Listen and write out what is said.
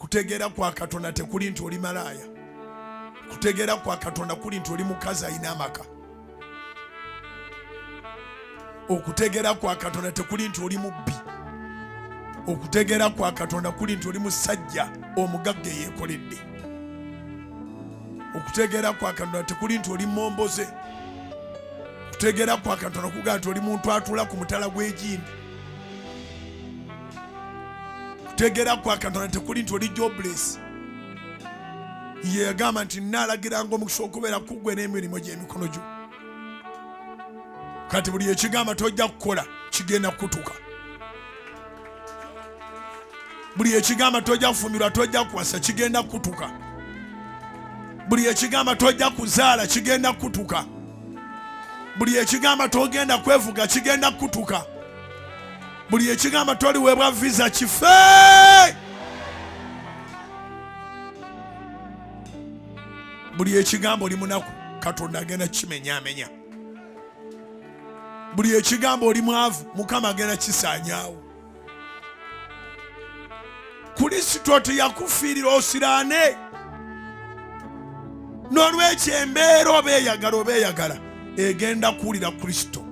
okutegeera kwa Katonda tekuli nti oli malaaya. Okutegeera kwa Katonda kuli nti oli mukazi alina amaka. Okutegeera kwa Katonda tekuli nti oli mubbi. Okutegeera kwa Katonda kuli nti oli musajja omugagga eyeekoledde. Okutegeera kwa Katonda tekuli nti oli momboze. Okutegeera kwa Katonda kugaa nti oli muntu atula ku mutala gw'egindi. Okutegeera kwa Katonda tekuli nti oli jobless. Ye yagamba nti nnaalagiranga omukisa okubeera kuggwe n'emirimu gy'emikono gyo. Kati buli ekigamba tojja kukola kigenda kutuuka. Buli ekigamba tojja kufumbirwa tojja kuwasa kigenda kutuuka. Buli ekigamba tojja kuzaala kigenda kutuuka. Buli ekigamba togenda kwevuga kigenda kutuuka. Buli ekigamba toliweebwa visa kife. Buli ekigamba oli munaku Katonda agenda kimenyaamenya. Buli ekigamba oli mwavu Mukama agenda kisaanyaawo. Kristo teyakufiirira osiraane. N'olwekyo embeera obeeyagala egenda kuwulira Kristo.